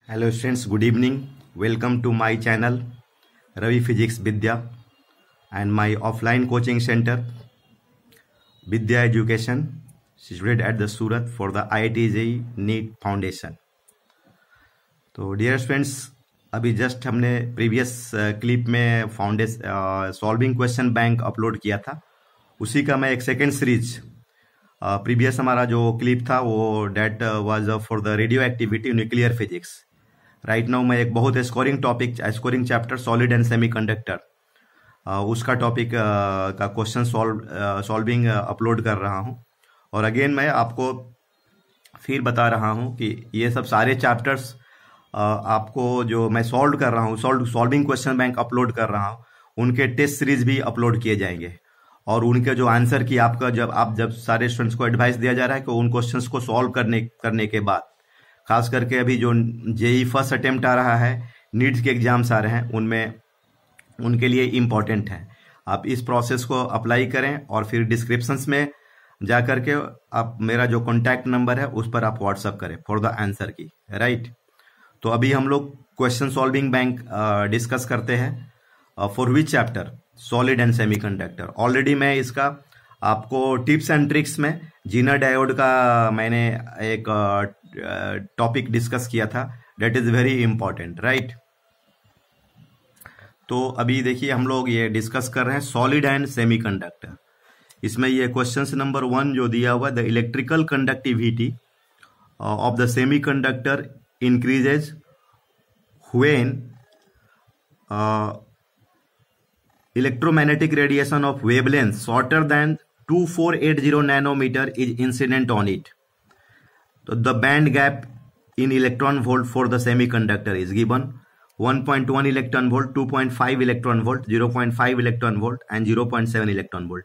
Hello students, good evening. Welcome to my channel Ravi Physics Vidya and my offline coaching center Vidya Education situated at the Surat for the IIT JEE NEET Foundation. तो dear students, अभी just हमने previous clip में solving question bank upload किया था। उसी का मैं एक सेकेंड सीरीज प्रीवियस हमारा जो क्लिप था वो that was for the radioactivity nuclear physics. Right now मैं एक बहुत scoring chapter solid and semiconductor उसका टॉपिक का क्वेश्चन सॉल्विंग अपलोड कर रहा हूं। और अगेन मैं आपको फिर बता रहा हूं कि ये सब सारे चैप्टर्स आपको जो मैं सॉल्व कर रहा हूं, सॉल्विंग क्वेश्चन बैंक अपलोड कर रहा हूं, उनके टेस्ट सीरीज भी अपलोड किए जाएंगे। और उनके जो आंसर की जब सारे स्टूडेंट्स को एडवाइस दिया जा रहा है कि उन क्वेश्चंस को सॉल्व करने के बाद, खास करके अभी जो जेई फर्स्ट अटेम्प्ट आ रहा है, नीट्स के एग्जाम्स आ रहे हैं, उनमें उनके लिए इम्पोर्टेंट है। आप इस प्रोसेस को अप्लाई करें और फिर डिस्क्रिप्शंस में जा करके आप मेरा जो कॉन्टैक्ट नंबर है उस पर आप व्हाट्सअप करें फॉर द आंसर की। राइट, तो अभी हम लोग क्वेश्चन सॉल्विंग बैंक डिस्कस करते हैं for which chapter, solid and semiconductor. Already मैं इसका आपको टिप्स एंड ट्रिक्स में जीनर डायोड का मैंने एक टॉपिक डिस्कस किया था, that is very important. Right, तो अभी देखिए हम लोग ये डिस्कस कर रहे हैं सॉलिड एंड सेमीकंडक्टर। इसमें ये क्वेश्चन नंबर 1 जो दिया हुआ, the electrical conductivity of the semiconductor increases when electromagnetic radiation of wavelength shorter than 2480 nanometer is incident on it. So the band gap in electron volt for the semiconductor is given 1.1 electron volt, 2.5 electron volt, 0.5 electron volt and 0.7 electron volt.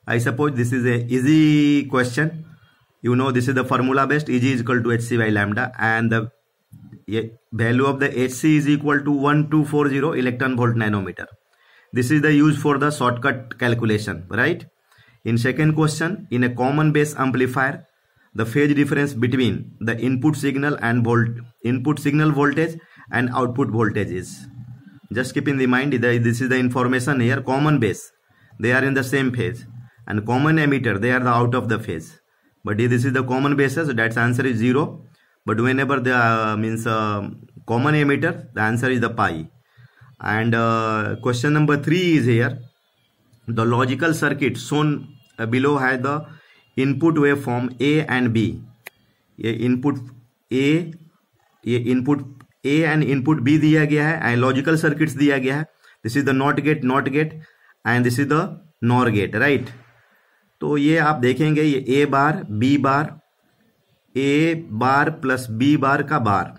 I suppose this is a easy question. You know, this is the formula based, Eg is equal to hc by lambda, and the value of the hc is equal to 1240 electron volt nanometer. This is the use for the shortcut calculation. Right, in second question, in a common base amplifier, the phase difference between the input signal voltage and output voltage is, just keep in the mind this is the information here. Common base, they are in the same phase, and common emitter, they are the out of the phase. But this is the common basis, that's answer is 0. But whenever the common emitter, the answer is the pi. And question number 3 is here. The logical circuit shown below has the input waveform A and B. ये input A and input B दिया गया है, and logical circuits दिया गया है. This is the NOT gate, and this is the NOR gate. Right? तो ये आप देखेंगे, ये ए बार प्लस बी बार का bar.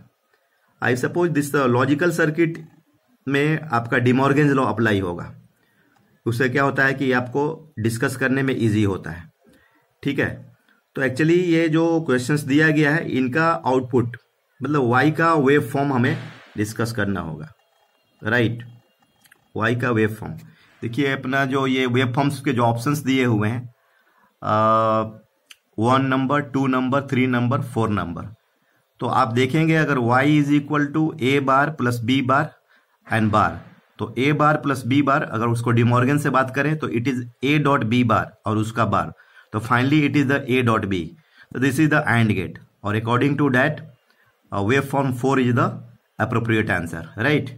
I suppose this logical circuit में आपका डिमॉर्गन्स लॉ अप्लाई होगा। उससे क्या होता है कि आपको डिस्कस करने में इजी होता है। ठीक है, तो एक्चुअली ये जो क्वेश्चंस दिया गया है, इनका आउटपुट मतलब वाई का वेव फॉर्म हमें डिस्कस करना होगा। राइट, वाई का वेव फॉर्म देखिए, अपना जो ये वेव फॉर्म्स के जो ऑप्शंस दिए हुए हैं, 1 नंबर, 2 नंबर, 3 नंबर, 4 नंबर। तो आप देखेंगे अगर y is equal to A bar plus B bar and bar, तो ए बार प्लस बी बार अगर उसको डिमॉर्गन से बात करें तो it is A dot B bar और उसका बार, तो finally it is the A dot B. तो this is the and gate, और according to that wave form 4 is the appropriate answer. Right,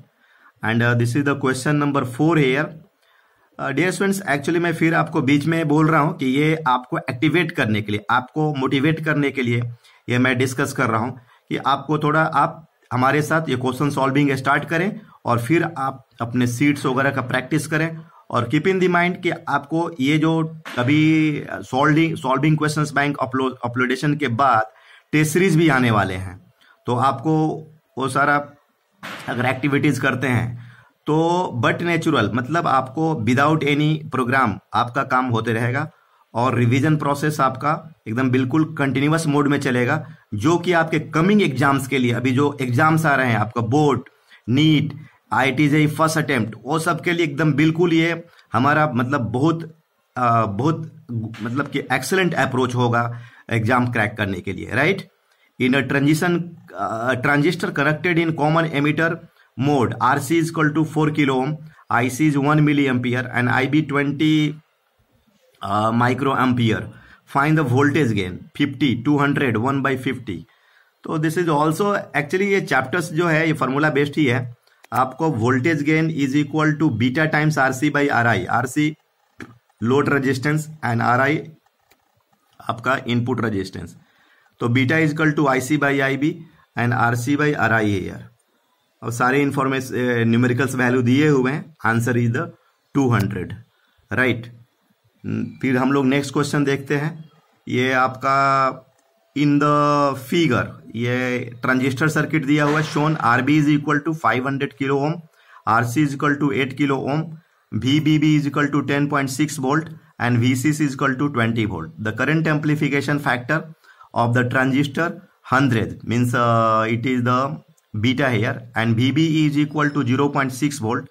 and this is the question number 4 here. Dear students, actually मैं फिर आपको बीच में बोल रहा हूं कि ये आपको एक्टिवेट करने के लिए, आपको मोटिवेट करने के लिए ये मैं डिस्कस कर रहा हूं कि आपको थोड़ा आप हमारे साथ ये क्वेश्चन सॉल्विंग स्टार्ट करें और फिर आप अपने सीट्स वगैरह का प्रैक्टिस करें। और कीप इन द माइंड कि आपको ये जो अभी सॉल्विंग क्वेश्चंस बैंक अपलोडेशन के बाद टेस्ट सीरीज भी आने वाले हैं, तो आपको वो सारा अगर एक्टिविटीज करते हैं तो बट नेचुरल, मतलब आपको विदाउट एनी प्रोग्राम आपका काम होते रहेगा और रिवीजन प्रोसेस आपका एकदम बिल्कुल कंटिन्यूअस मोड में चलेगा, जो कि आपके कमिंग एग्जाम्स के लिए, अभी जो एग्जाम्स आ रहे हैं आपका board, NEET, IIT JEE first attempt, वो सब के लिए एकदम बिल्कुल ये हमारा मतलब बहुत मतलब कि एक्सेलेंट अप्रोच होगा एग्जाम क्रैक करने के लिए। Right, in a transistor connected in common emitter mode, RC is equal to 4 kilo ohm, IC is 1 milliampere and IB 20 microampere. Find the voltage gain 50, 200, 1 by 50. तो दिस इज ऑल्सो एक्चुअली ये chapters जो है ये formula based ही है. आपको voltage gain is equal to beta times R C by R I. R C load resistance and R I आपका input resistance. तो beta is equal to I C by I B and R C by R I है यार. और सारे information numericals value दिए हुए हैं. Answer is the 200. Right. फिर हम लोग नेक्स्ट क्वेश्चन देखते हैं. ये आपका इन द फिगर ये ट्रांजिस्टर सर्किट दिया हुआ है. Shown R B is equal to 500 kilo ohm, R C is equal to 8 kilo ohm, V B B is equal to 10.6 volt and V C C is equal to 20 volt. The current amplification factor of the transistor 100 means it is the beta here and V B is equal to 0.6 volt.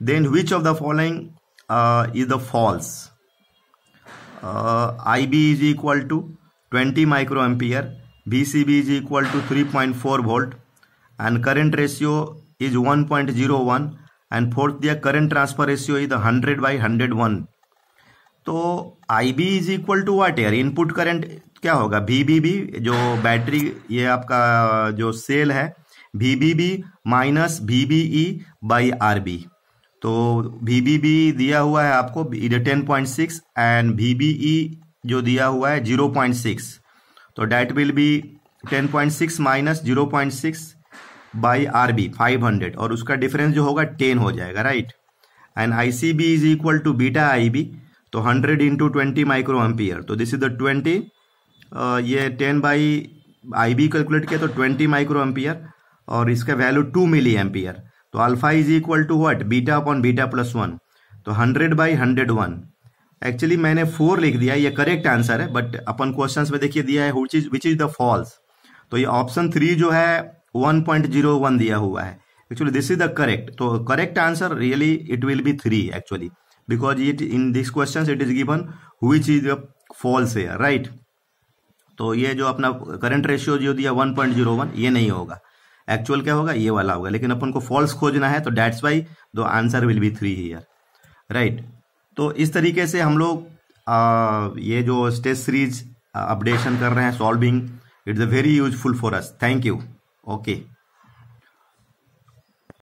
Then which of the following is the false. IB is equal to 20 microampere, VCB is equal to 3.4 volt and current ratio is 1.01 and fourth their current transfer ratio is 100 by 101. तो IB is equal to what यार. Input current क्या होगा VBB जो battery ये आपका जो cell है VBB minus VBE by RB. तो VBB दिया हुआ है आपको 10.6 एंड VBE जो दिया हुआ है 0.6. तो that will be 10.6 minus 0.6 by RB 500 और उसका डिफरेंस जो होगा 10 हो जाएगा. Right. And ICB is equal to beta IB. तो 100 इंटू 20 माइक्रो एम्पियर. तो दिस इज द 20. ये 10 बाई IB कैलकुलेट किया तो 20 माइक्रो एम्पियर और इसका वैल्यू 2 मिली एम्पियर. तो alpha is equal to what beta upon beta plus 1. तो 100 by 101. Actually मैंने 4 लिख दिया. ये करेक्ट आंसर है बट अपन क्वेश्चंस में देखिए दिया है विच इज द फॉल्स. तो ये ऑप्शन 3 जो है 1.01 दिया हुआ है. Actually this is the correct. तो correct answer really it will be 3 actually because it in this question it is given which is the false है. राइट. तो ये जो अपना करंट रेशियो जो दिया 1.01 ये नहीं होगा. एक्चुअल क्या होगा ये वाला होगा. लेकिन अपन को फॉल्स खोजना है तो that's why the answer will be 3 here. Right. तो इस तरीके से हम लोग ये जो टेस्ट सीरीज अपडेशन कर रहे हैं solving it's a very useful for us. Thank you. Okay.